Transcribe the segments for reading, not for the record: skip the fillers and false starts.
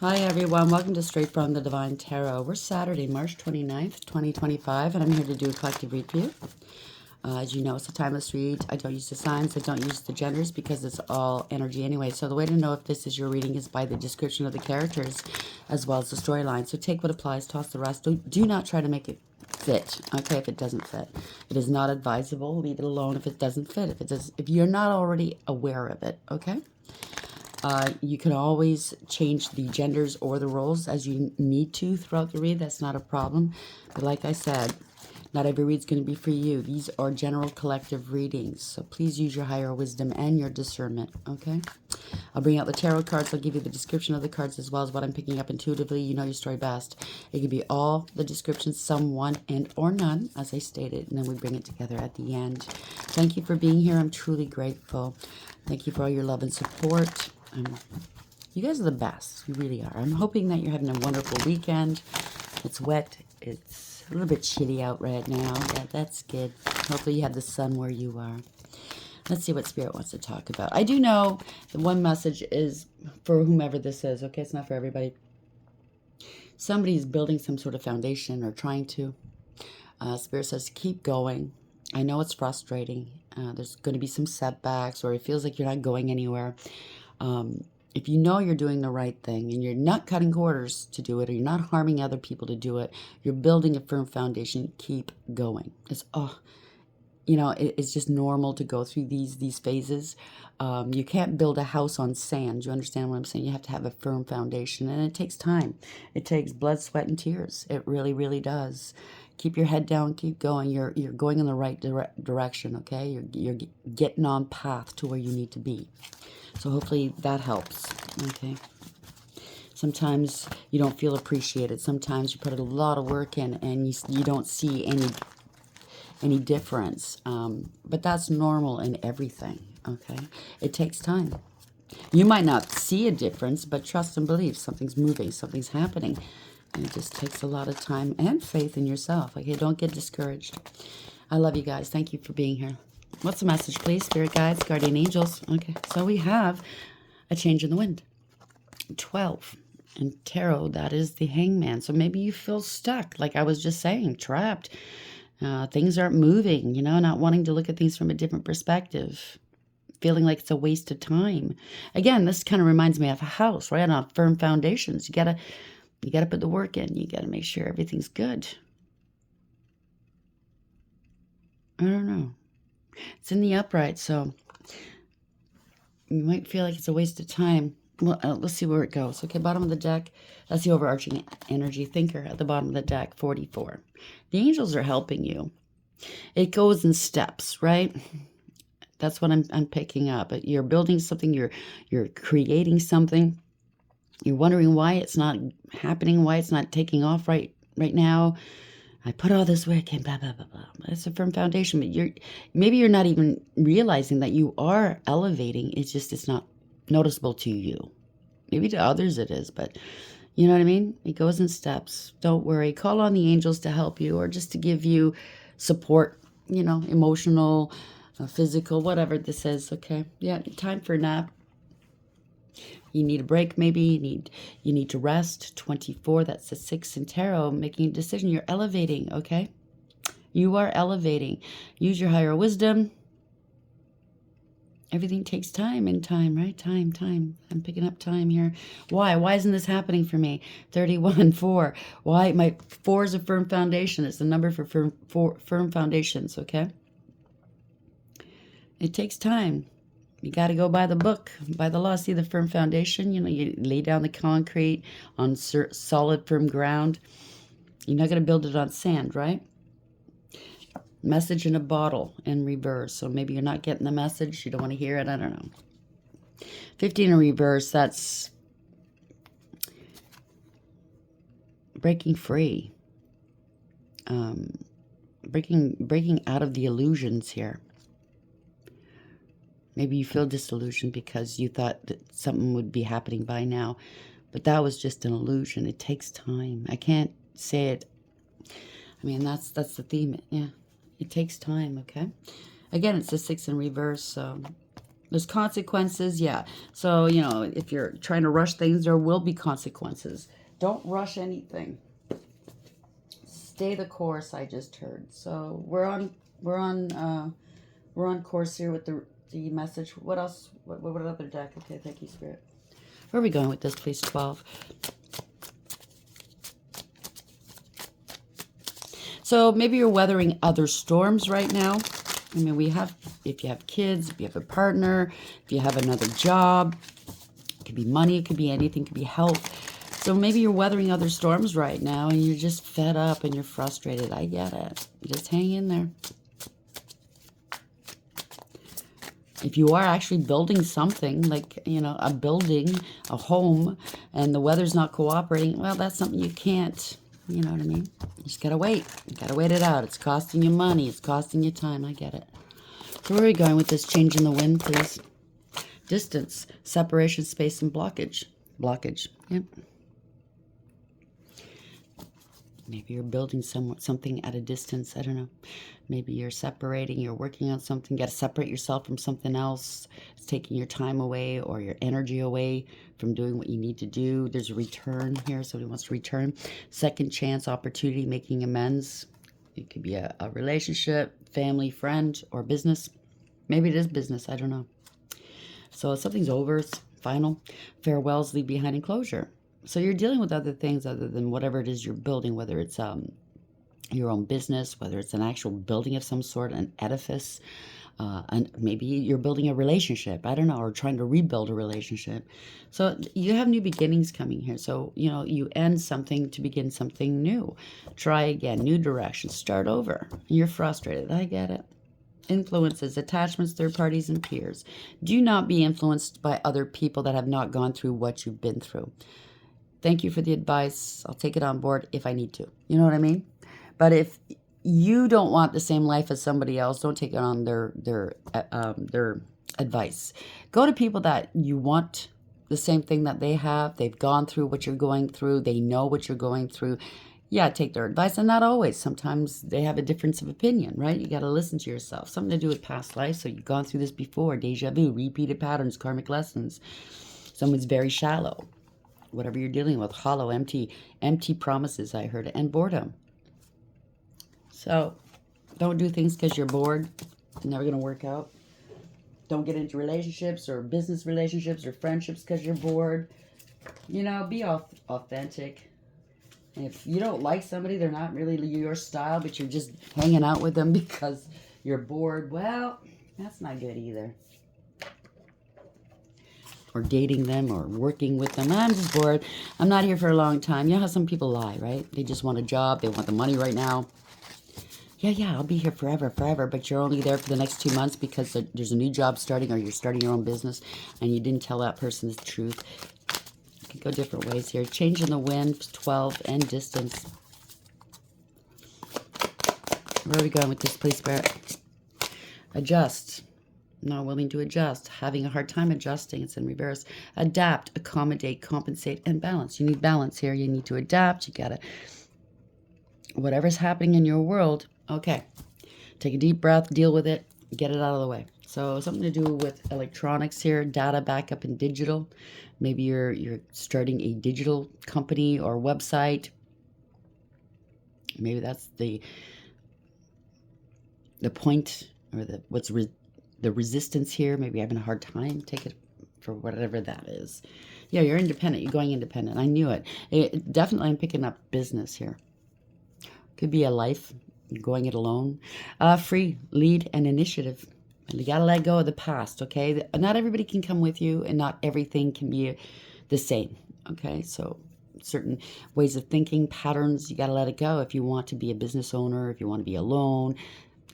Hi everyone, welcome to Straight from the Divine Tarot. We're Saturday, March 29th, 2025, and I'm here to do a collective read for you. As you know, it's a timeless read. I don't use the signs, I don't use the genders because it's all energy anyway. So the way to know if this is your reading is by the description of the characters as well as the storyline. So take what applies, toss the rest. Do not try to make it fit, okay, if it doesn't fit. It is not advisable. Leave it alone if it doesn't fit, if you're not already aware of it, okay? You can always change the genders or the roles as you need to throughout the read. That's not a problem. But like I said, not every read's going to be for you. These are general collective readings. So please use your higher wisdom and your discernment, okay? I'll bring out the tarot cards. I'll give you the description of the cards as well as what I'm picking up intuitively. You know your story best. It can be all the descriptions, some, one, and or none, as I stated. And then we bring it together at the end. Thank you for being here. I'm truly grateful. Thank you for all your love and support. You guys are the best. You really are. I'm hoping that you're having a wonderful weekend. It's wet. It's a little bit chilly out right now. Yeah, that's good. Hopefully you have the sun where you are. Let's see what Spirit wants to talk about. I do know the one message is for whomever this is. Okay, it's not for everybody. Somebody's building some sort of foundation or trying to. Spirit says keep going. I know it's frustrating. There's going to be some setbacks or it feels like you're not going anywhere. If you know you're doing the right thing and you're not cutting corners to do it or you're not harming other people to do it, you're building a firm foundation, keep going. It's, it's just normal to go through these phases. You can't build a house on sand. You understand what I'm saying? You have to have a firm foundation and it takes time. It takes blood, sweat, and tears. It really, really does. Keep your head down, keep going. You're going in the right direction, okay? You're getting on path to where you need to be. So hopefully that helps, okay? Sometimes you don't feel appreciated. Sometimes you put a lot of work in and you don't see any difference. But that's normal in everything, okay? It takes time. You might not see a difference, but trust and believe something's moving, something's happening. And it just takes a lot of time and faith in yourself, okay? Don't get discouraged. I love you guys. Thank you for being here. What's the message, please? Spirit guides, guardian angels. Okay, so we have a change in the wind. 12. And tarot, that is the hangman. So maybe you feel stuck, like I was just saying, trapped. Things aren't moving, not wanting to look at things from a different perspective. Feeling like it's a waste of time. Again, this kind of reminds me of a house, right? On firm foundations. You gotta put the work in. You gotta make sure everything's good. I don't know. It's in the upright, so you might feel like it's a waste of time. Well, let's see where it goes. Okay, bottom of the deck. That's the overarching energy thinker at the bottom of the deck, 44. The angels are helping you. It goes in steps, right? That's what I'm picking up. You're building something. You're creating something. You're wondering why it's not happening, why it's not taking off right now. I put all this work in, blah, blah, blah, blah. It's a firm foundation, but maybe you're not even realizing that you are elevating. It's not noticeable to you. Maybe to others it is, but you know what I mean? It goes in steps. Don't worry. Call on the angels to help you or just to give you support, emotional, physical, whatever this is, okay? Yeah, time for a nap. You need a break, maybe. You need to rest. 24, that's a 6 in tarot. Making a decision. You're elevating, okay? You are elevating. Use your higher wisdom. Everything takes time and time, right? Time. I'm picking up time here. Why? Why isn't this happening for me? 31, 4. Why? My 4 is a firm foundation. It's the number for firm foundations, okay? It takes time. You got to go by the book, by the law. See the firm foundation? You lay down the concrete on solid, firm ground. You're not going to build it on sand, right? Message in a bottle in reverse. So maybe you're not getting the message. You don't want to hear it. I don't know. 15 in reverse, that's breaking free. Breaking out of the illusions here. Maybe you feel disillusioned because you thought that something would be happening by now. But that was just an illusion. It takes time. I can't say it. I mean, that's the theme. Yeah. It takes time, okay? Again, it's a 6 in reverse, so There's consequences, yeah. So, if you're trying to rush things, there will be consequences. Don't rush anything. Stay the course, I just heard. So we're on course here with the message. What else? What other deck? Okay, thank you, Spirit. Where are we going with this, please? 12. So maybe you're weathering other storms right now. I mean, if you have kids, if you have a partner, if you have another job, it could be money, it could be anything, it could be health. So maybe you're weathering other storms right now and you're just fed up and you're frustrated. I get it. Just hang in there. If you are actually building something, like, a building, a home, and the weather's not cooperating, well, that's something you can't, you know what I mean? You just gotta wait. You gotta wait it out. It's costing you money. It's costing you time. I get it. So where are we going with this change in the wind, please? Distance, separation, space, and blockage. Blockage. Yep. Maybe you're building something at a distance. I don't know. Maybe you're separating. You're working on something. You got to separate yourself from something else. It's taking your time away or your energy away from doing what you need to do. There's a return here. Somebody wants to return. Second chance, opportunity, making amends. It could be a relationship, family, friend, or business. Maybe it is business. I don't know. So something's over. It's final. Farewells, leave behind, and closure. So you're dealing with other things other than whatever it is you're building, whether it's your own business, whether it's an actual building of some sort, an edifice, and maybe you're building a relationship, I don't know, or trying to rebuild a relationship. So you have new beginnings coming here. So, you end something to begin something new. Try again, new direction, start over. You're frustrated. I get it. Influences, attachments, third parties, and peers. Do not be influenced by other people that have not gone through what you've been through. Thank you for the advice. I'll take it on board if I need to. You know what I mean? But if you don't want the same life as somebody else, don't take it on their advice. Go to people that you want the same thing that they have. They've gone through what you're going through. They know what you're going through. Yeah, take their advice, and not always. Sometimes they have a difference of opinion, right? You got to listen to yourself. Something to do with past life. So you've gone through this before. Deja vu, repeated patterns, karmic lessons. Someone's very shallow. Whatever you're dealing with, hollow, empty promises, I heard, and boredom. So don't do things because you're bored. It's never going to work out. Don't get into relationships or business relationships or friendships because you're bored. Be authentic. And if you don't like somebody, they're not really your style, but you're just hanging out with them because you're bored, well, that's not good either. Or dating them or working with them. I'm just bored. I'm not here for a long time. You know how some people lie, right? They just want a job. They want the money right now. Yeah, I'll be here forever. But you're only there for the next 2 months because there's a new job starting or you're starting your own business and you didn't tell that person the truth. You can go different ways here. Change in the wind, 12, and distance. Where are we going with this, please, Spirit? Adjust. Not willing to adjust, having a hard time adjusting. It's in reverse. Adapt, accommodate, compensate, and balance. You need balance here. You need to adapt. You gotta, whatever's happening in your world, okay, take a deep breath, deal with it, get it out of the way. So something to do with electronics here, data backup and digital. Maybe you're starting a digital company or website. Maybe that's the point or the resistance here. Maybe having a hard time. Take it for whatever that is. Yeah, you're independent. You're going independent. I knew it. Definitely, I'm picking up business here. Could be a life. You're going it alone. Free, lead, and initiative. And you got to let go of the past, okay? Not everybody can come with you, and not everything can be the same, okay? So certain ways of thinking, patterns, you got to let it go if you want to be a business owner, if you want to be alone.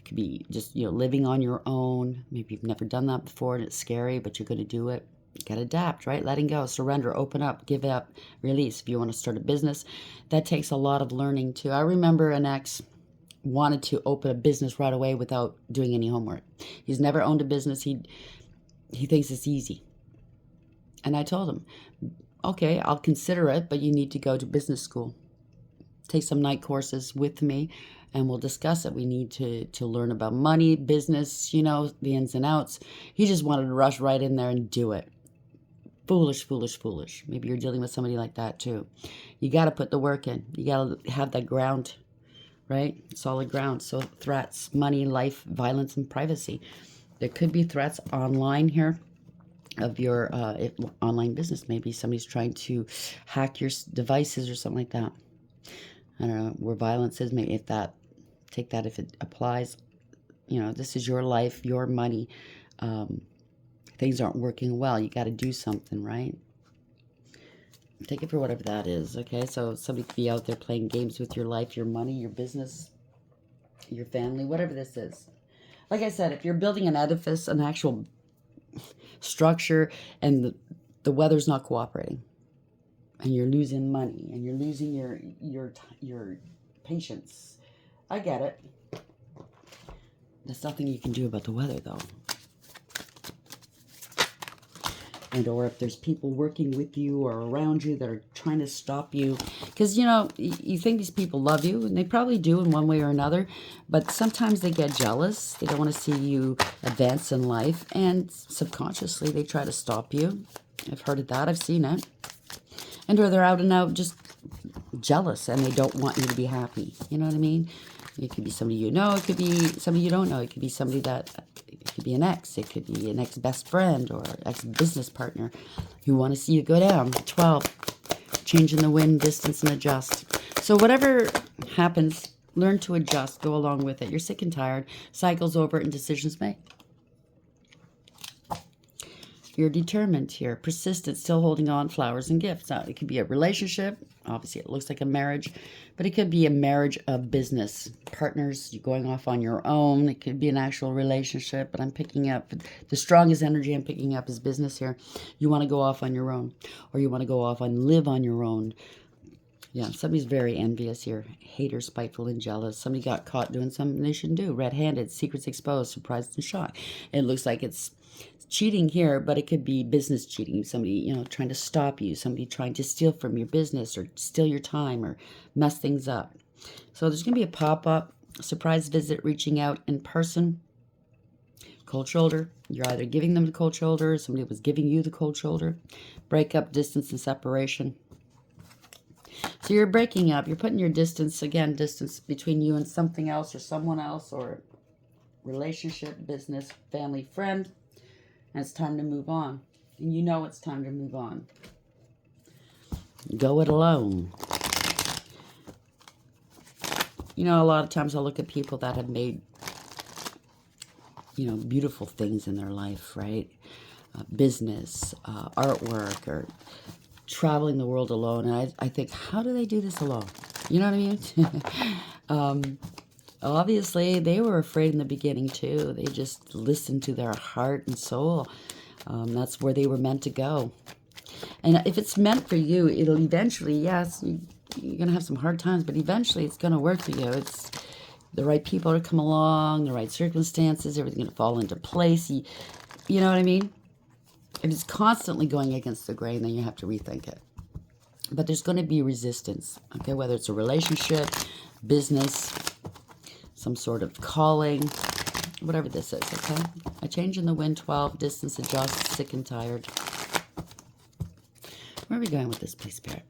Could be just, living on your own. Maybe you've never done that before and it's scary, but you're going to do it. You got to adapt, right? Letting go, surrender, open up, give up, release. If you want to start a business, that takes a lot of learning too. I remember an ex wanted to open a business right away without doing any homework. He's never owned a business. He thinks it's easy. And I told him, okay, I'll consider it, but you need to go to business school. take some night courses with me and we'll discuss it. We need to learn about money, business, you know, the ins and outs. He just wanted to rush right in there and do it. Foolish, foolish, foolish. Maybe you're dealing with somebody like that too. You got to put the work in. You got to have that ground, right? Solid ground. So threats, money, life, violence, and privacy. There could be threats online here of your online business. Maybe somebody's trying to hack your devices or something like that. I don't know where violence is. Maybe if that, take that if it applies. You know, this is your life, your money. Things aren't working well. You got to do something, right? Take it for whatever that is, okay? So somebody could be out there playing games with your life, your money, your business, your family, whatever this is. Like I said, if you're building an edifice, an actual structure, and the weather's not cooperating, and you're losing money, and you're losing your patience, I get it. There's nothing you can do about the weather, though. And or if there's people working with you or around you that are trying to stop you. Because, you know, you think these people love you, and they probably do in one way or another, but sometimes they get jealous. They don't want to see you advance in life, and subconsciously they try to stop you. I've heard of that. I've seen it. And or they're out and out just jealous, and they don't want you to be happy. You know what I mean? It could be somebody you know. It could be somebody you don't know. It could be somebody that... It could be an ex. It could be an ex-best friend or ex-business partner who want to see you go down. 12. Changing the wind, distance, and adjust. So whatever happens, learn to adjust. Go along with it. You're sick and tired. Cycles over and decisions made. You're determined here. Persistent, still holding on, flowers and gifts. Now, it could be a relationship. Obviously, it looks like a marriage. But it could be a marriage of business. Partners, you're going off on your own. It could be an actual relationship. But I'm picking up, the strongest energy I'm picking up is business here. You want to go off on your own. Or you want to go off and live on your own. Yeah, somebody's very envious here. Hater, spiteful, and jealous. Somebody got caught doing something they shouldn't do. Red-handed, secrets exposed, surprised and shocked. It looks like it's cheating here, but it could be business cheating. Somebody, you know, trying to stop you. Somebody trying to steal from your business or steal your time or mess things up. So there's going to be a pop-up, surprise visit, reaching out in person. Cold shoulder. You're either giving them the cold shoulder or somebody was giving you the cold shoulder. Breakup, distance, and separation. So you're breaking up. You're putting your distance, again, distance between you and something else or someone else or relationship, business, family, friend. And it's time to move on. And you know it's time to move on. Go it alone. You know, a lot of times I'll look at people that have made, you know, beautiful things in their life, right? Business, artwork, or traveling the world alone. And I think, how do they do this alone? You know what I mean? Obviously, they were afraid in the beginning, too. They just listened to their heart and soul. That's where they were meant to go. And if it's meant for you, it'll eventually, yes, you're going to have some hard times, but eventually it's going to work for you. It's the right people to come along, the right circumstances, everything's going to fall into place. You know what I mean? If it's constantly going against the grain, then you have to rethink it. But there's going to be resistance, okay? Whether it's a relationship, business, some sort of calling, whatever this is, okay? A change in the wind, 12, distance, adjust, sick and tired. Where are we going with this, please, Spirit?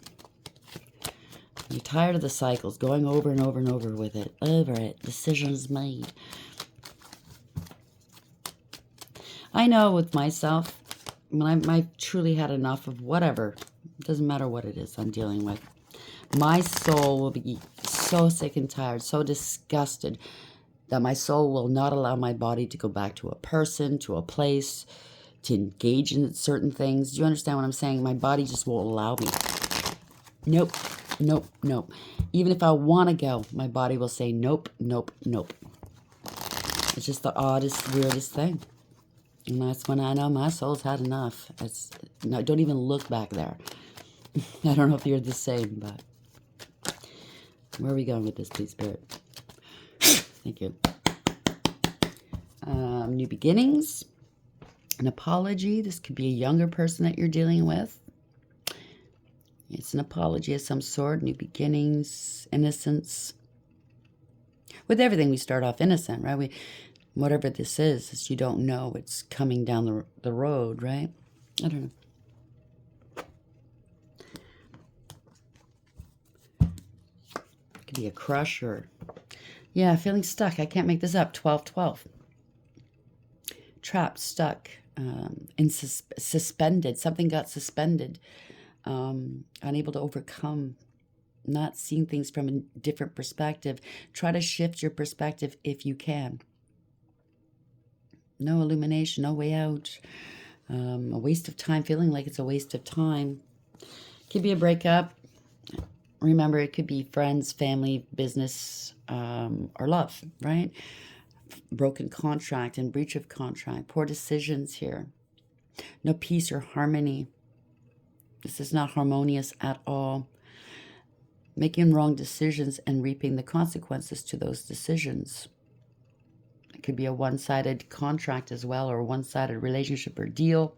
You're tired of the cycles, going over and over and over with it. Over it. Decisions made. I know with myself, when I truly had enough of whatever, it doesn't matter what it is I'm dealing with, my soul will be so sick and tired, so disgusted that my soul will not allow my body to go back to a person, to a place, to engage in certain things. Do you understand what I'm saying? My body just won't allow me. Nope, nope, nope. Even if I want to go, my body will say nope, nope, nope. It's just the oddest, weirdest thing. And that's when I know my soul's had enough. No, don't even look back there. I don't know if you're the same, but where are we going with this, please, Spirit? Thank you. New beginnings. An apology. This could be a younger person that you're dealing with. It's an apology of some sort, new beginnings, innocence. With everything, we start off innocent, right? Whatever this is you don't know it's coming down the road, right? I don't know. It could be a crush or, yeah, feeling stuck. I can't make this up. 12-12. Trapped, stuck, suspended. Something got suspended. Unable to overcome. Not seeing things from a different perspective. Try to shift your perspective if you can. No illumination, no way out. A waste of time, feeling like it's a waste of time. Could be a breakup. Remember, it could be friends, family, business, or love, right? Broken contract and breach of contract. Poor decisions here. No peace or harmony. This is not harmonious at all. Making wrong decisions and reaping the consequences to those decisions. It could be a one-sided contract as well, or a one-sided relationship or deal.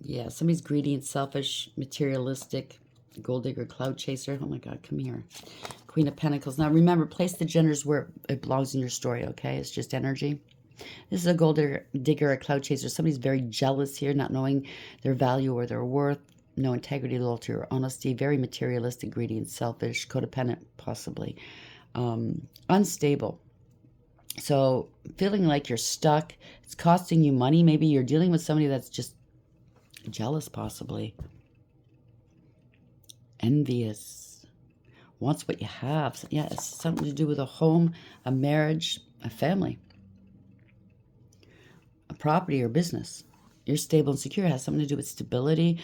Yeah, somebody's greedy and selfish, materialistic, gold digger, cloud chaser. Oh my God, come here. Queen of Pentacles. Now remember, place the genders where it belongs in your story, okay? It's just energy. This is a gold digger, a cloud chaser. Somebody's very jealous here, not knowing their value or their worth. No integrity, loyalty, or honesty. Very materialistic, greedy, and selfish. Codependent, possibly. Unstable. So feeling like you're stuck. It's costing you money. Maybe you're dealing with somebody that's just jealous, possibly. Envious. Wants what you have. Yeah, it's something to do with a home, a marriage, a family, a property or business. You're stable and secure. It has something to do with stability.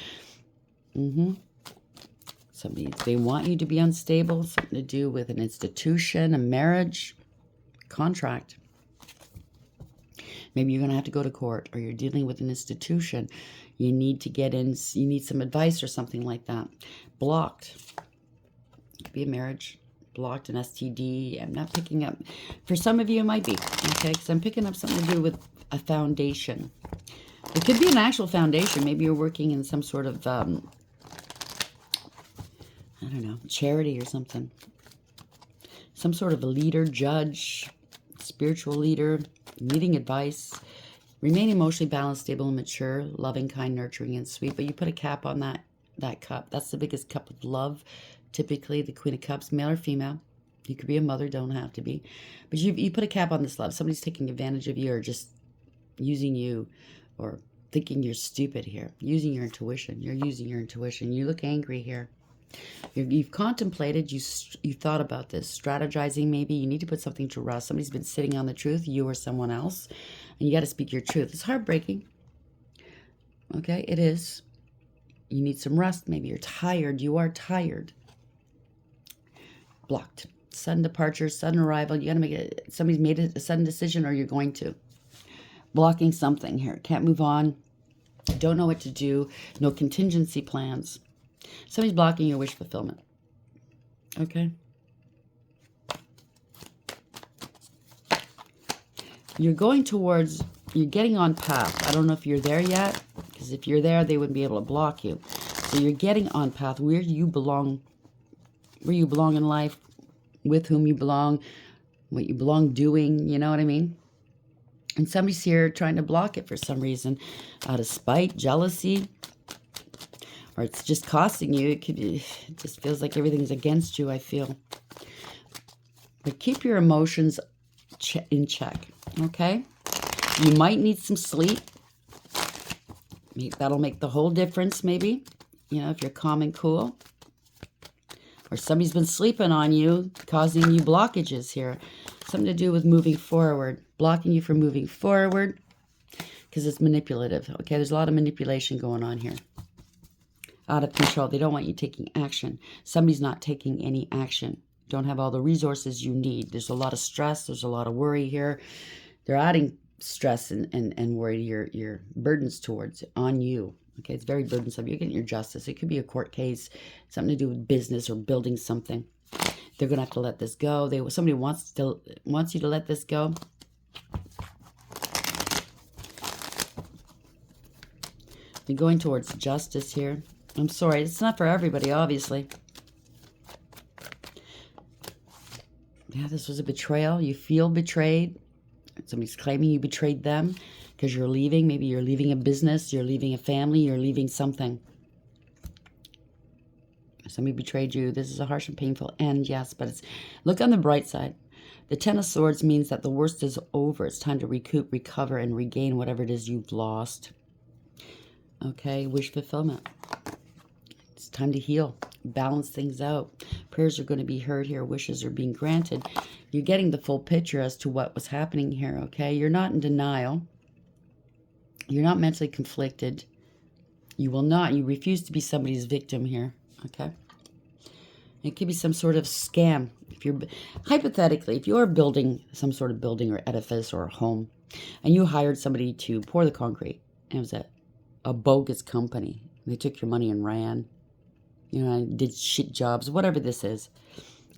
Somebody, they want you to be unstable. Something to do with an institution, a marriage, contract. Maybe you're going to have to go to court, or you're dealing with an institution. You need to get in, you need some advice or something like that. Blocked. It could be a marriage. Blocked, an STD. I'm not picking up. For some of you, it might be. Okay, because I'm picking up something to do with a foundation. It could be an actual foundation. Maybe you're working in some sort of, I don't know, charity or something. Some sort of a leader, judge, spiritual leader, needing advice. Remain emotionally balanced, stable, and mature, loving, kind, nurturing, and sweet. But you put a cap on that cup. That's the biggest cup of love. Typically, the Queen of Cups, male or female. You could be a mother, don't have to be. But you put a cap on this love. Somebody's taking advantage of you or just using you or thinking you're stupid here. Using your intuition. You're using your intuition. You look angry here. You've contemplated, you thought about this, strategizing maybe. You need to put something to rest. Somebody's been sitting on the truth, you or someone else, and you got to speak your truth. It's heartbreaking. Okay, it is. You need some rest maybe. You're tired. You are tired. Blocked. Sudden departure, sudden arrival. You got to make it. Somebody's made a sudden decision, or you're going to. Blocking something here. Can't move on. Don't know what to do. No contingency plans. Somebody's blocking your wish fulfillment. Okay. You're going towards, you're getting on path. I don't know if you're there yet, because if you're there, they wouldn't be able to block you. So you're getting on path where you belong in life, with whom you belong, what you belong doing, you know what I mean? And somebody's here trying to block it for some reason, out of spite, jealousy, or it's just costing you. It just feels like everything's against you, I feel. But keep your emotions in check, okay? You might need some sleep. That'll make the whole difference, maybe. You know, if you're calm and cool. Or somebody's been sleeping on you, causing you blockages here. Something to do with moving forward. Blocking you from moving forward. Because it's manipulative, okay? There's a lot of manipulation going on here. Out of control. They don't want you taking action. Somebody's not taking any action. Don't have all the resources you need. There's a lot of stress. There's a lot of worry here. They're adding stress and worry to your burdens towards on you. Okay, it's very burdensome. You're getting your justice. It could be a court case, something to do with business or building something. They're gonna have to let this go. Somebody wants you to let this go. You're going towards justice here. I'm sorry. It's not for everybody, obviously. Yeah, this was a betrayal. You feel betrayed. Somebody's claiming you betrayed them because you're leaving. Maybe you're leaving a business. You're leaving a family. You're leaving something. Somebody betrayed you. This is a harsh and painful end, yes, but it's look on the bright side. The Ten of Swords means that the worst is over. It's time to recoup, recover, and regain whatever it is you've lost. Okay, wish fulfillment. It's time to heal, balance things out. Prayers are going to be heard here. Wishes are being granted. You're getting the full picture as to what was happening here, okay? You're not in denial. You're not mentally conflicted. You will not. You refuse to be somebody's victim here, okay? It could be some sort of scam. If you're hypothetically, if you're building some sort of building or edifice or a home, and you hired somebody to pour the concrete, and it was a bogus company. They took your money and ran. You know, did shit jobs, whatever this is.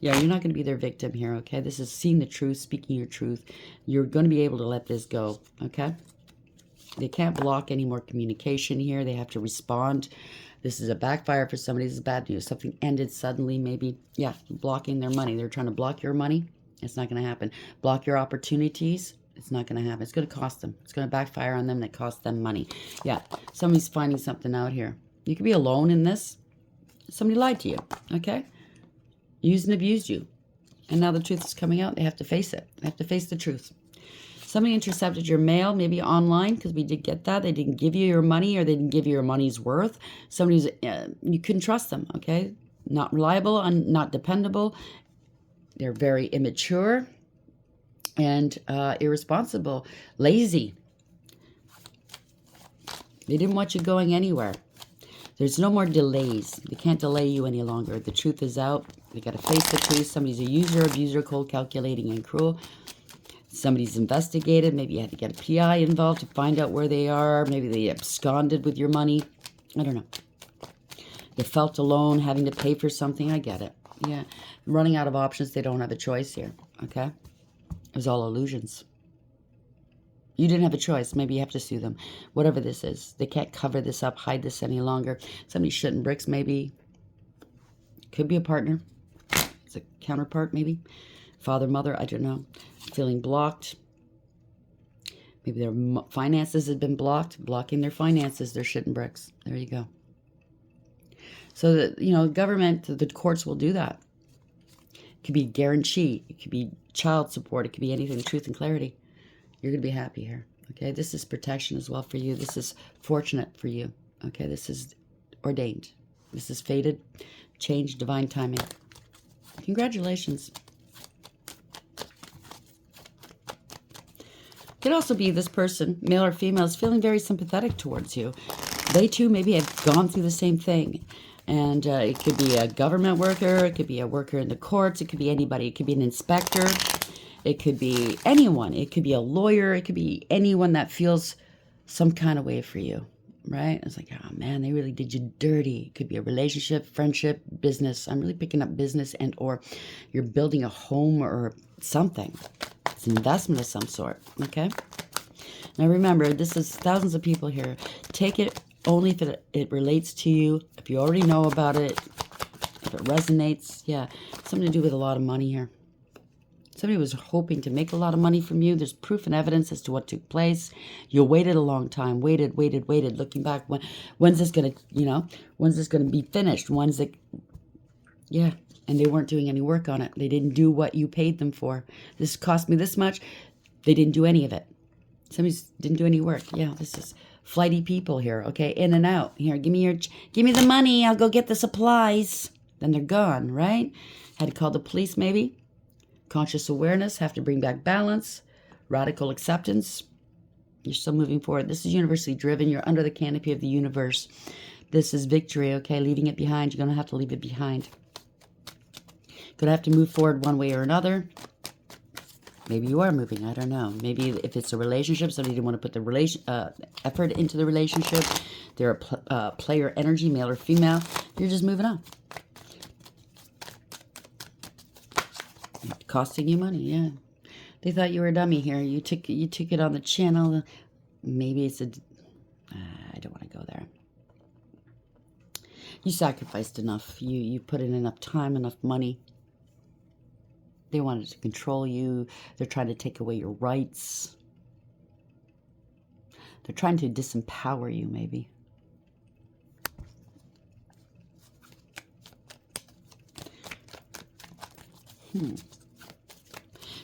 Yeah, you're not going to be their victim here, okay? This is seeing the truth, speaking your truth. You're going to be able to let this go, okay? They can't block any more communication here. They have to respond. This is a backfire for somebody. This is bad news. Something ended suddenly, maybe. Yeah, blocking their money. They're trying to block your money. It's not going to happen. Block your opportunities. It's not going to happen. It's going to cost them. It's going to backfire on them. That cost them money. Yeah, somebody's finding something out here. You could be alone in this. Somebody lied to you, okay? Used and abused you. And now the truth is coming out. They have to face it. They have to face the truth. Somebody intercepted your mail, maybe online, because we did get that. They didn't give you your money, or they didn't give you your money's worth. Somebody's, you couldn't trust them, okay? Not reliable and not dependable. They're very immature and irresponsible, lazy. They didn't want you going anywhere. There's no more delays. They can't delay you any longer. The truth is out. They got to face the truth. Somebody's a user, abuser, cold, calculating, and cruel. Somebody's investigated. Maybe you had to get a PI involved to find out where they are. Maybe they absconded with your money. I don't know. You felt alone, having to pay for something. I get it. Yeah. Running out of options. They don't have a choice here. Okay? It was all illusions. You didn't have a choice. Maybe you have to sue them. Whatever this is. They can't cover this up, hide this any longer. Somebody's shitting bricks, maybe. Could be a partner. It's a counterpart, maybe. Father, mother, I don't know. Feeling blocked. Maybe their finances have been blocked. Blocking their finances. They're shitting bricks. There you go. So, that, you know, government, the courts will do that. It could be guarantee. It could be child support. It could be anything. Truth and clarity. You're going to be happy here. Okay, this is protection as well for you. This is fortunate for you. Okay, this is ordained. This is fated. Change, divine timing. Congratulations. Could also be this person, male or female, is feeling very sympathetic towards you. They too maybe have gone through the same thing. And it could be a government worker. It could be a worker in the courts. It could be anybody. It could be an inspector. It could be anyone. It could be a lawyer. It could be anyone that feels some kind of way for you, right? It's like, oh man, they really did you dirty. It could be a relationship, friendship, business. I'm really picking up business, and or you're building a home or something. It's an investment of some sort, okay? Now remember, this is thousands of people here. Take it only if it relates to you. If you already know about it, if it resonates, yeah. Something to do with a lot of money here. Somebody was hoping to make a lot of money from you. There's proof and evidence as to what took place. You waited a long time. Waited. Looking back, when's this going to, when's this going to be finished? When's it, yeah. And they weren't doing any work on it. They didn't do what you paid them for. This cost me this much. They didn't do any of it. Somebody didn't do any work. Yeah, this is flighty people here, okay? In and out. Here, give me the money. I'll go get the supplies. Then they're gone, right? Had to call the police maybe. Conscious awareness, have to bring back balance, radical acceptance. You're still moving forward. This is universally driven. You're under the canopy of the universe. This is victory, okay? Leaving it behind. You're going to have to leave it behind. Going to have to move forward one way or another. Maybe you are moving. I don't know. Maybe if it's a relationship, somebody didn't want to put the effort into the relationship. They're a player energy, male or female. You're just moving on. Costing you money, yeah. They thought you were a dummy here. You took it on the channel. Maybe it's I don't want to go there. You sacrificed enough. You put in enough time, enough money. They wanted to control you. They're trying to take away your rights. They're trying to disempower you, maybe.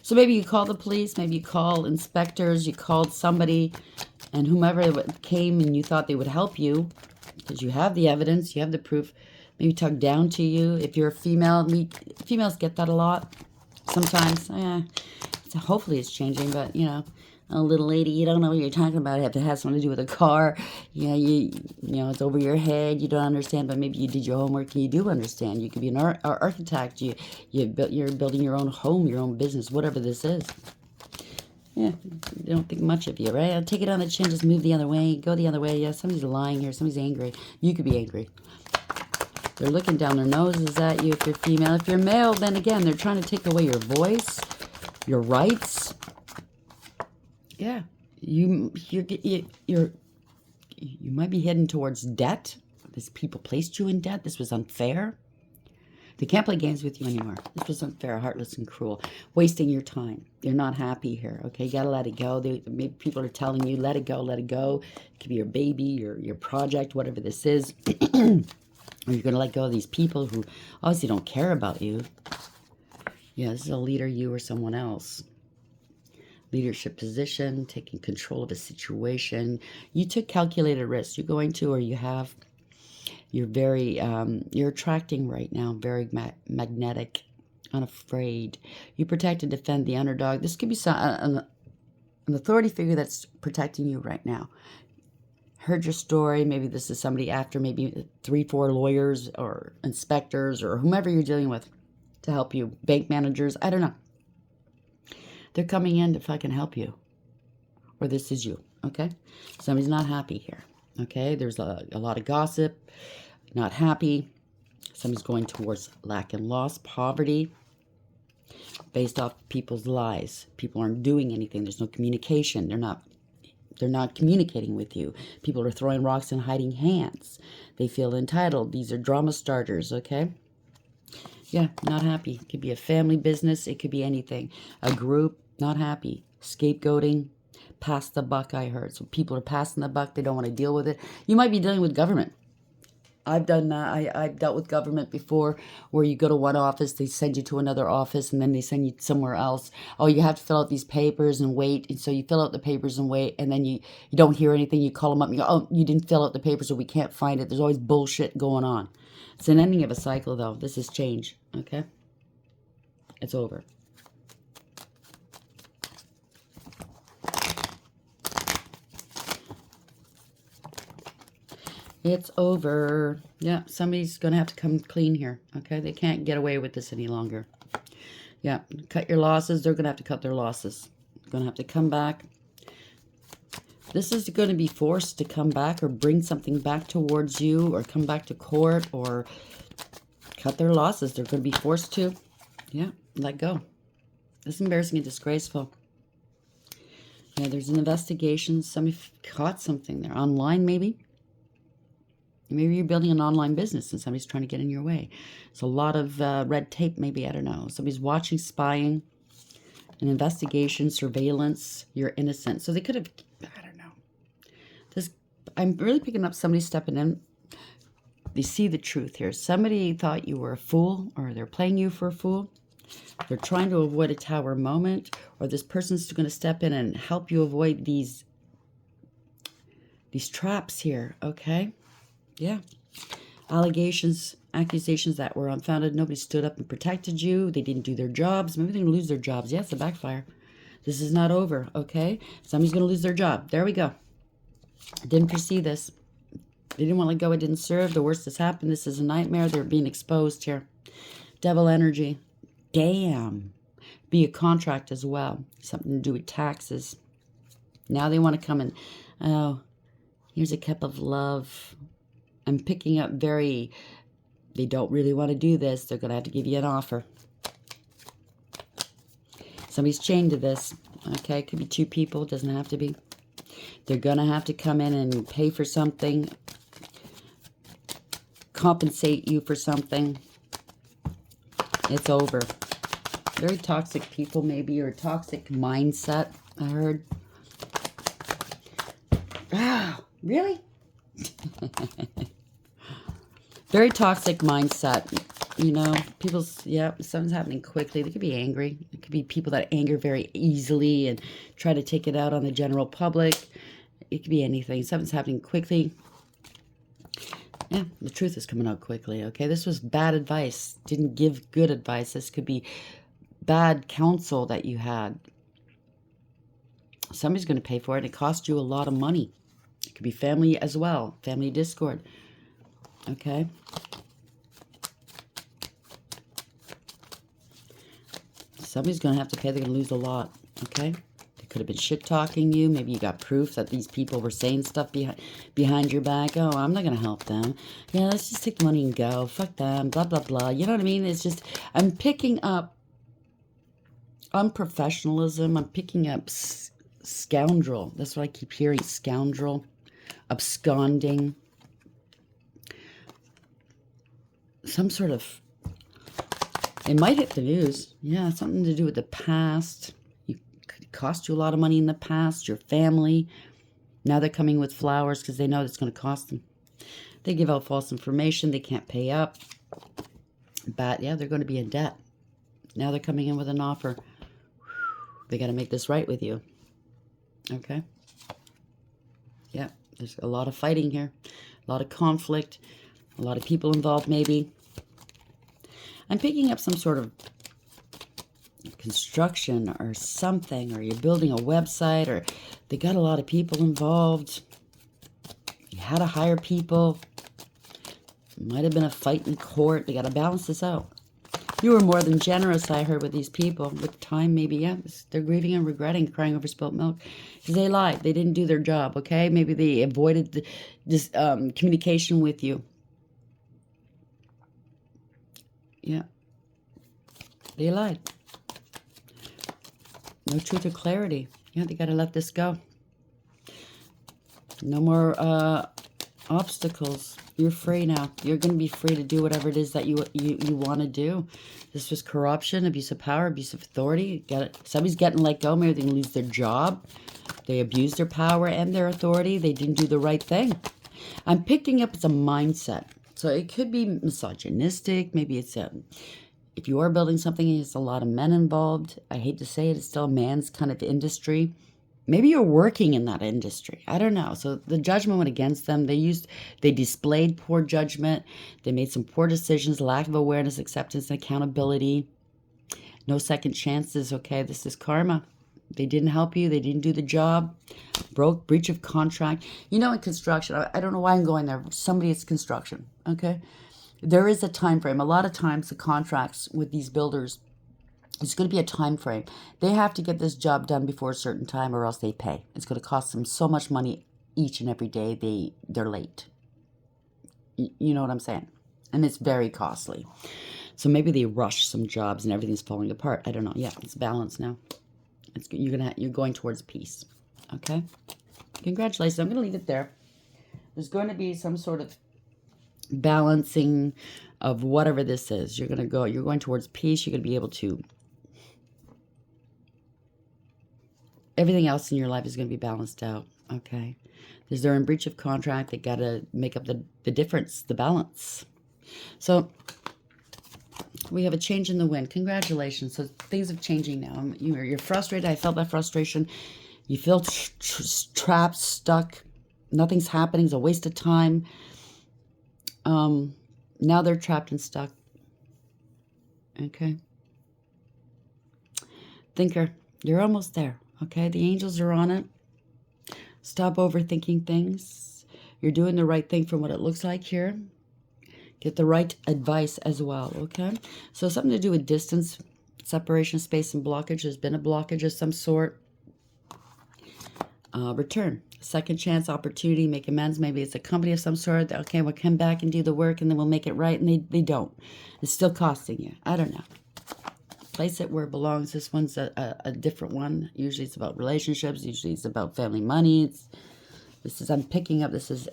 So maybe you call the police, maybe you call inspectors, you called somebody, and whomever came and you thought they would help you, because you have the evidence, you have the proof, maybe talk down to you. If you're a female, females get that a lot. Sometimes, so hopefully it's changing, but, you know, a little lady, you don't know what you're talking about. If it has something to do with a car, you know, it's over your head. You don't understand, but maybe you did your homework and you do understand. You could be an architect. You're building your own home, your own business, whatever this is. Yeah, they don't think much of you, right? I'll take it on the chin, just move the other way, go the other way. Yeah, somebody's lying here. Somebody's angry. You could be angry. They're looking down their noses at you if you're female. If you're male, then again, they're trying to take away your voice, your rights. Yeah, you might be heading towards debt. These people placed you in debt. This was unfair. They can't play games with you anymore. This was unfair, heartless, and cruel. Wasting your time. You're not happy here, okay? You got to let it go. Maybe people are telling you, let it go, let it go. It could be your baby, your project, whatever this is. Or you're going to let go of these people who obviously don't care about you. Yeah, this is a leader, you or someone else. Leadership position, taking control of a situation. You took calculated risks. You're going to, or you have. You're very, you're attracting right now, very magnetic, unafraid. You protect and defend the underdog. This could be an authority figure that's protecting you right now. Heard your story. Maybe this is somebody after maybe 3-4 lawyers or inspectors or whomever you're dealing with to help you. Bank managers, I don't know. They're coming in to fucking help you. Or this is you, okay? Somebody's not happy here, okay? There's a lot of gossip, not happy. Somebody's going towards lack and loss, poverty, based off people's lies. People aren't doing anything. There's no communication. They're not communicating with you. People are throwing rocks and hiding hands. They feel entitled. These are drama starters, okay? Yeah, not happy. It could be a family business. It could be anything. A group, not happy. Scapegoating, pass the buck, I heard. So people are passing the buck. They don't want to deal with it. You might be dealing with government. I've done that. I've dealt with government before where you go to one office, they send you to another office, and then they send you somewhere else. Oh, you have to fill out these papers and wait. And so you fill out the papers and wait, and then you don't hear anything. You call them up and you go, oh, you didn't fill out the papers, so we can't find it. There's always bullshit going on. It's an ending of a cycle, though. This is change, okay? It's over. It's over. Yeah, somebody's going to have to come clean here, okay? They can't get away with this any longer. Yeah, cut your losses. They're going to have to cut their losses. They're going to have to come back. This is going to be forced to come back or bring something back towards you or come back to court or cut their losses. They're going to be forced to, yeah, let go. This is embarrassing and disgraceful. Yeah, there's an investigation. Somebody caught something there. Online, maybe. Maybe you're building an online business and somebody's trying to get in your way. It's a lot of red tape, maybe. I don't know. Somebody's watching, spying, an investigation, surveillance. You're innocent. So they could have, I don't know. I'm really picking up somebody stepping in. They see the truth here. Somebody thought you were a fool or they're playing you for a fool. They're trying to avoid a tower moment, or this person's going to step in and help you avoid these traps here, okay? Yeah. Allegations, accusations that were unfounded. Nobody stood up and protected you. They didn't do their jobs. Maybe they're going to lose their jobs. Yes, a backfire. This is not over, okay? Somebody's going to lose their job. There we go. Didn't foresee this. They didn't want to let go. It didn't serve. The worst has happened. This is a nightmare. They're being exposed here. Devil energy. Damn. Be a contract as well. Something to do with taxes. Now they want to come and, oh, here's a cup of love. I'm picking up they don't really want to do this. They're going to have to give you an offer. Somebody's chained to this. Okay, it could be 2 people. It doesn't have to be. They're going to have to come in and pay for something. compensate you for something. It's over. Very toxic people, maybe, or toxic mindset, I heard. Ah, really? Very toxic mindset. You know, people's, yeah, something's happening quickly. They could be angry. It could be people that anger very easily and try to take it out on the general public. It could be anything. Something's happening quickly. Yeah, the truth is coming out quickly, okay? This was bad advice. Didn't give good advice. This could be bad counsel that you had. Somebody's going to pay for it. It cost you a lot of money. It could be family as well. Family discord. Okay? Somebody's going to have to pay. They're going to lose a lot. Okay? They could have been shit-talking you. Maybe you got proof that these people were saying stuff behind your back. Oh, I'm not going to help them. Yeah, let's just take the money and go. Fuck them. Blah, blah, blah. You know what I mean? It's just, I'm picking up unprofessionalism. I'm picking up scoundrel. That's what I keep hearing. Scoundrel. Absconding. Some sort of, it might hit the news. Yeah, something to do with the past. It cost you a lot of money in the past. Your family. Now they're coming with flowers because they know it's going to cost them. They give out false information. They can't pay up. But yeah, they're going to be in debt. Now they're coming in with an offer. They got to make this right with you. Okay? Yeah, there's a lot of fighting here. A lot of conflict. A lot of people involved, maybe. I'm picking up some sort of construction or something, or you're building a website, or they got a lot of people involved. You had to hire people. Might have been a fight in court. They got to balance this out. You were more than generous, I heard, with these people. With time, maybe, yeah. They're grieving and regretting, crying over spilt milk. Because they lied. They didn't do their job, okay? Maybe they avoided this communication with you. Yeah. They lied. No truth or clarity. Yeah, they got to let this go. No more obstacles. You're free now. You're going to be free to do whatever it is that you want to do. This was corruption, abuse of power, abuse of authority. Somebody's getting let go. Maybe they can lose their job. They abused their power and their authority. They didn't do the right thing. I'm picking up as a mindset. So it could be misogynistic. Maybe it's if you are building something and there's a lot of men involved. I hate to say it, it's still a man's kind of industry. Maybe you're working in that industry. I don't know. So the judgment went against them. They displayed poor judgment. They made some poor decisions, lack of awareness, acceptance, and accountability. No second chances. Okay, this is karma. They didn't help you. They didn't do the job. Breach of contract. You know, in construction, I don't know why I'm going there. Somebody, it's construction, okay? There is a time frame. A lot of times the contracts with these builders, it's going to be a time frame. They have to get this job done before a certain time or else they pay. It's going to cost them so much money each and every day they're late. You know what I'm saying? And it's very costly. So maybe they rush some jobs and everything's falling apart. I don't know. Yeah, it's balanced now. You're going towards peace. Okay? Congratulations. I'm going to leave it there. There's going to be some sort of balancing of whatever this is. You're going towards peace. You're going to be able to, everything else in your life is going to be balanced out. Okay? Because they're in breach of contract. They got to make up the difference, the balance. So we have a change in the wind. Congratulations. So things are changing now. You're frustrated. I felt that frustration. You feel trapped, stuck. Nothing's happening. It's a waste of time. Now they're trapped and stuck. Okay. Thinker, you're almost there. Okay. The angels are on it. Stop overthinking things. You're doing the right thing from what it looks like here. Get the right advice as well, okay? So something to do with distance, separation, space, and blockage. There's been a blockage of some sort. Return. Second chance, opportunity, make amends. Maybe it's a company of some sort. Okay, we'll come back and do the work, and then we'll make it right, and they don't. It's still costing you. I don't know. Place it where it belongs. This one's a different one. Usually it's about relationships. Usually it's about family money. I'm picking up, this is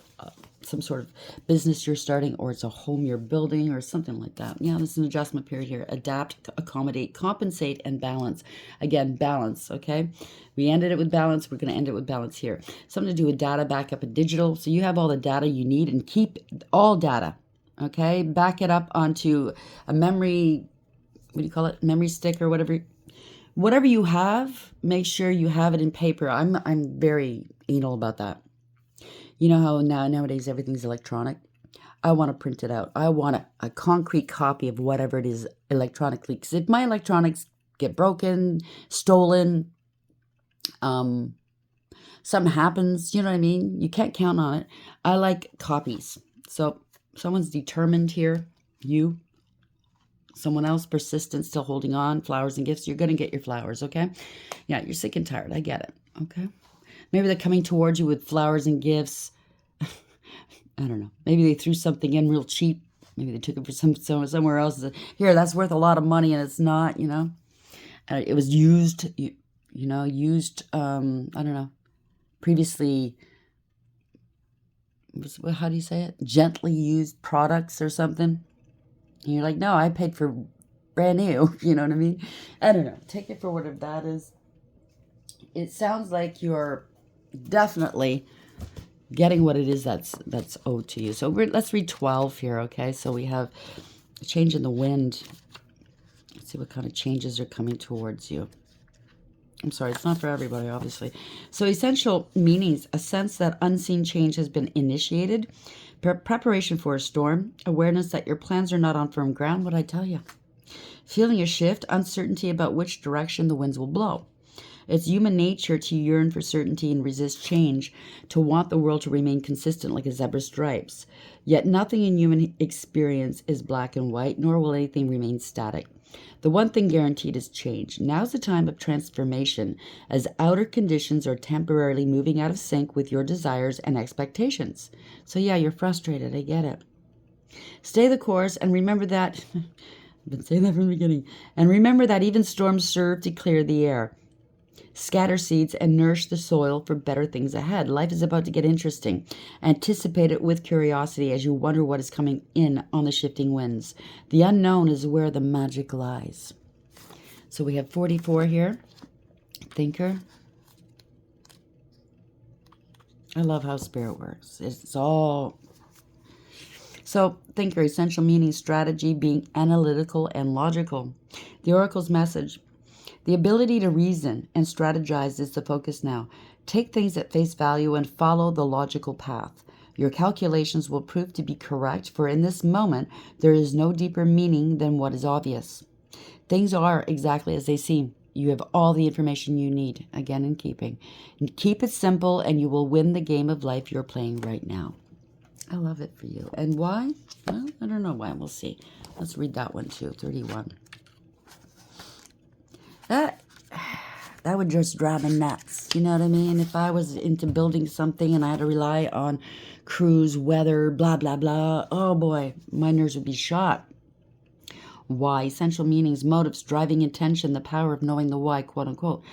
some sort of business you're starting, or it's a home you're building or something like that. Yeah, there's an adjustment period here. Adapt, accommodate, compensate, and balance. Again, balance, okay? We ended it with balance. We're going to end it with balance here. Something to do with data, backup, and digital. So you have all the data you need, and keep all data, okay? Back it up onto a memory, what do you call it? Memory stick or whatever. Whatever you have, make sure you have it in paper. I'm very anal about that. You know how nowadays everything's electronic? I want to print it out. I want a concrete copy of whatever it is electronically. Because if my electronics get broken, stolen, something happens, you know what I mean? You can't count on it. I like copies. So someone's determined here. You. Someone else, persistent, still holding on, flowers and gifts. You're going to get your flowers, okay? Yeah, you're sick and tired. I get it, okay? Maybe they're coming towards you with flowers and gifts. I don't know. Maybe they threw something in real cheap. Maybe they took it for somewhere else. Here, that's worth a lot of money, and it's not, you know. It was used, used, I don't know, previously, how do you say it? Gently used products or something. And you're like, no, I paid for brand new. You know what I mean? I don't know. Take it for whatever that is. It sounds like you're definitely getting what it is that's owed to you. So let's read 12 here, okay? So we have a change in the wind. Let's see what kind of changes are coming towards you. I'm sorry, it's not for everybody, obviously. So essential meanings, a sense that unseen change has been initiated, preparation for a storm, awareness that your plans are not on firm ground, what I tell you. Feeling a shift, uncertainty about which direction the winds will blow. It's human nature to yearn for certainty and resist change, to want the world to remain consistent like a zebra's stripes. Yet nothing in human experience is black and white, nor will anything remain static. The one thing guaranteed is change. Now's the time of transformation, as outer conditions are temporarily moving out of sync with your desires and expectations. So yeah, you're frustrated. I get it. Stay the course and remember that, I've been saying that from the beginning, and remember that even storms serve to clear the air. Scatter seeds and nourish the soil for better things ahead. Life is about to get interesting. Anticipate it with curiosity as you wonder what is coming in on the shifting winds. The unknown is where the magic lies. So we have 44 here. Thinker. I love how spirit works. It's all... So, thinker, essential meaning, strategy, being analytical and logical. The oracle's message. The ability to reason and strategize is the focus now. Take things at face value and follow the logical path. Your calculations will prove to be correct, for in this moment, there is no deeper meaning than what is obvious. Things are exactly as they seem. You have all the information you need, again in keeping. And keep it simple and you will win the game of life you're playing right now. I love it for you. And why? Well, I don't know why. We'll see. Let's read that one too, 31. That would just drive me nuts. You know what I mean? If I was into building something and I had to rely on crews, weather, blah, blah, blah, oh boy, my nerves would be shot. Why? Essential meanings, motives, driving intention, the power of knowing the why, quote unquote.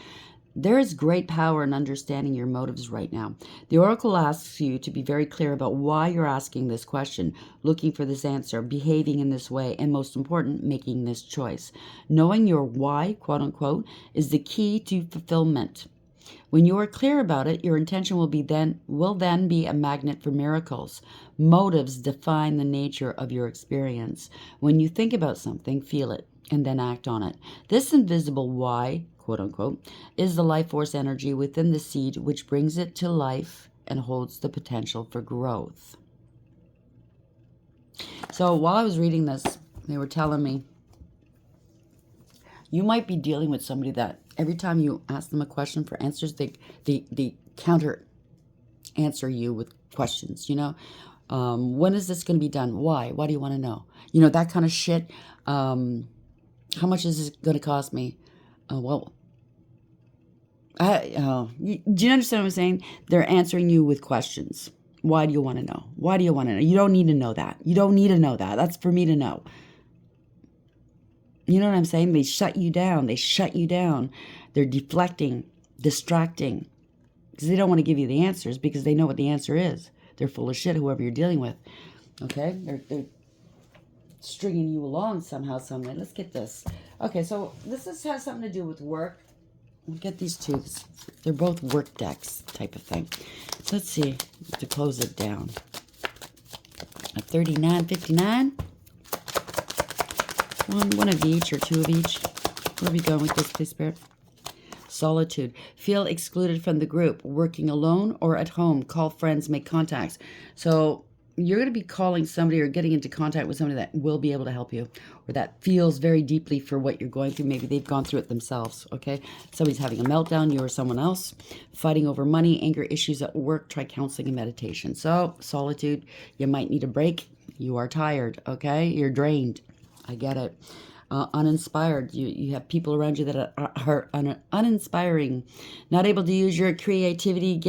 There is great power in understanding your motives right now. The oracle asks you to be very clear about why you're asking this question, looking for this answer, behaving in this way, and most important, making this choice. Knowing your why, quote unquote, is the key to fulfillment. When you are clear about it, your intention will then be a magnet for miracles. Motives define the nature of your experience. When you think about something, feel it, and then act on it. This invisible why, quote unquote, is the life force energy within the seed which brings it to life and holds the potential for growth. So while I was reading this, they were telling me, you might be dealing with somebody that every time you ask them a question for answers, they counter answer you with questions, you know. When is this going to be done? Why? Why do you want to know? You know, that kind of shit. How much is this going to cost me? Well, do you understand what I'm saying? They're answering you with questions. Why do you want to know? Why do you want to know? You don't need to know that. You don't need to know that. That's for me to know. You know what I'm saying? They shut you down. They shut you down. They're deflecting, distracting, because they don't want to give you the answers because they know what the answer is. they're full of shit, whoever you're dealing with. Okay? They're stringing you along somehow, some way. Let's get this. Okay, so this has something to do with work. We'll get these two. They're both work decks type of thing. So let's see, to close it down. A 39.59. One of each or two of each. Where are we going with this, please, Spirit? Solitude. Feel excluded from the group. Working alone or at home. Call friends, make contacts. So you're going to be calling somebody or getting into contact with somebody that will be able to help you, or that feels very deeply for what you're going through. Maybe they've gone through it themselves, okay? Somebody's having a meltdown, you or someone else. Fighting over money, anger issues at work. Try counseling and meditation. So, solitude. You might need a break. You are tired, okay? You're drained. I get it. Uninspired. You have people around you that are uninspiring. Not able to use your creativity,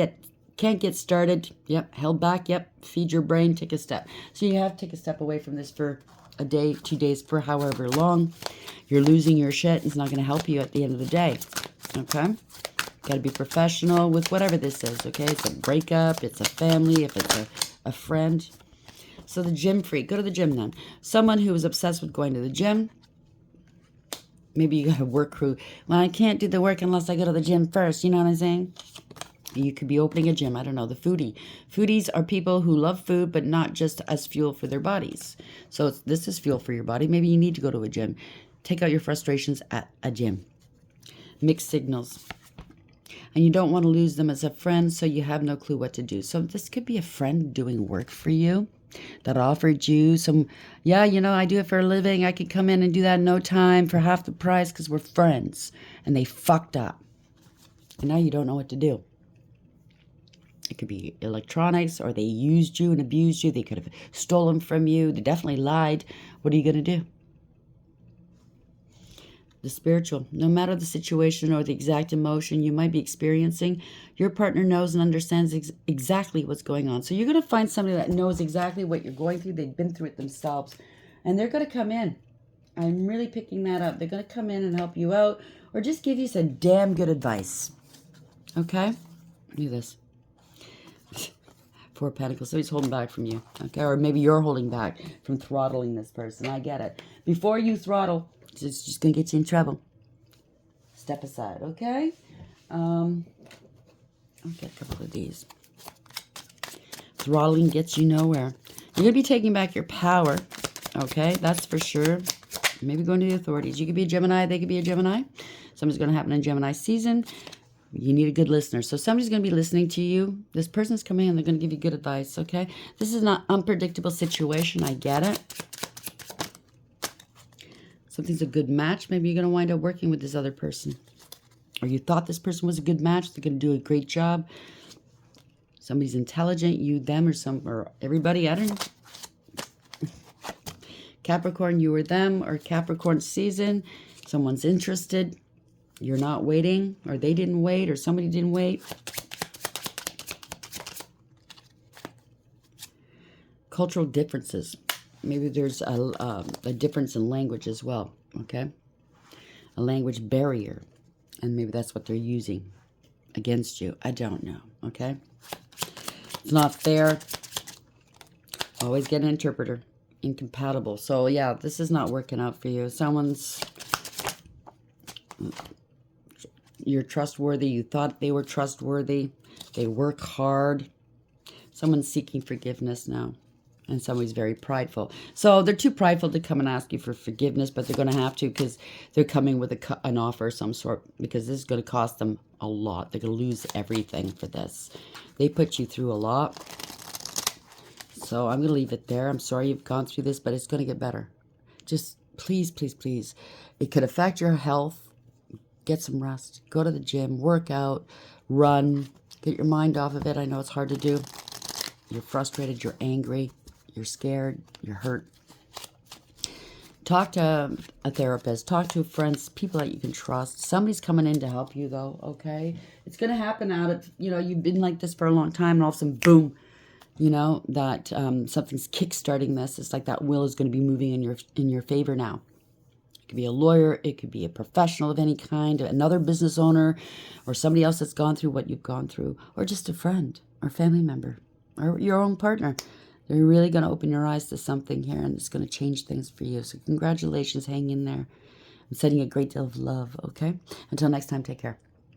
can't get started. Yep. Held back. Yep. Feed your brain. Take a step. So you have to take a step away from this for a day, 2 days, for however long. You're losing your shit. It's not going to help you at the end of the day. Okay? Got to be professional with whatever this is. Okay? It's a breakup. It's a family. If it's a friend. So the gym freak. Go to the gym then. Someone who is obsessed with going to the gym. Maybe you got a work crew. Well, I can't do the work unless I go to the gym first. You know what I'm saying? You could be opening a gym. I don't know. The foodie. Foodies are people who love food, but not just as fuel for their bodies. So this is fuel for your body. Maybe you need to go to a gym. Take out your frustrations at a gym. Mixed signals. And you don't want to lose them as a friend, so you have no clue what to do. So this could be a friend doing work for you that offered you some, yeah, you know, I do it for a living. I could come in and do that in no time for half the price because we're friends. And they fucked up. And now you don't know what to do. It could be electronics, or they used you and abused you. They could have stolen from you. They definitely lied. What are you going to do? The spiritual. No matter the situation or the exact emotion you might be experiencing, your partner knows and understands exactly what's going on. So you're going to find somebody that knows exactly what you're going through. They've been through it themselves. And they're going to come in. I'm really picking that up. They're going to come in and help you out, or just give you some damn good advice. Okay? Do this. 4 Pentacles. So he's holding back from you. Okay? Or maybe you're holding back from throttling this person. I get it. Before you throttle, it's just going to get you in trouble. Step aside. Okay? I'll get a couple of these. Throttling gets you nowhere. You're going to be taking back your power. Okay? That's for sure. Maybe going to the authorities. You could be a Gemini. They could be a Gemini. Something's going to happen in Gemini season. You need a good listener. So somebody's going to be listening to you. This person's coming in. They're going to give you good advice, okay? This is an unpredictable situation. I get it. Something's a good match. Maybe you're going to wind up working with this other person. Or you thought this person was a good match. They're going to do a great job. Somebody's intelligent. You, them, or everybody. I don't know. Capricorn, you or them. Or Capricorn season. Someone's interested. You're not waiting, or they didn't wait, or somebody didn't wait. Cultural differences. Maybe there's a difference in language as well, okay? A language barrier, and maybe that's what they're using against you. I don't know, okay? It's not fair. Always get an interpreter. Incompatible. So, yeah, this is not working out for you. You're trustworthy. You thought they were trustworthy. They work hard. Someone's seeking forgiveness now. And somebody's very prideful. So they're too prideful to come and ask you for forgiveness, but they're going to have to because they're coming with an offer of some sort, because this is going to cost them a lot. They're going to lose everything for this. They put you through a lot. So I'm going to leave it there. I'm sorry you've gone through this, but it's going to get better. Just please, please, please. It could affect your health. Get some rest. Go to the gym. Work out. Run. Get your mind off of it. I know it's hard to do. You're frustrated. You're angry. You're scared. You're hurt. Talk to a therapist. Talk to friends. People that you can trust. Somebody's coming in to help you, though, okay? It's going to happen out of, you've been like this for a long time, and all of a sudden, boom, that something's kickstarting this. It's like that will is going to be moving in your favor now. It could be a lawyer, it could be a professional of any kind, another business owner, or somebody else that's gone through what you've gone through, or just a friend or family member. or your own partner. They're really going to open your eyes to something here, and it's going to change things for you. So congratulations, hang in there. I'm sending a great deal of love, okay? Until next time, take care.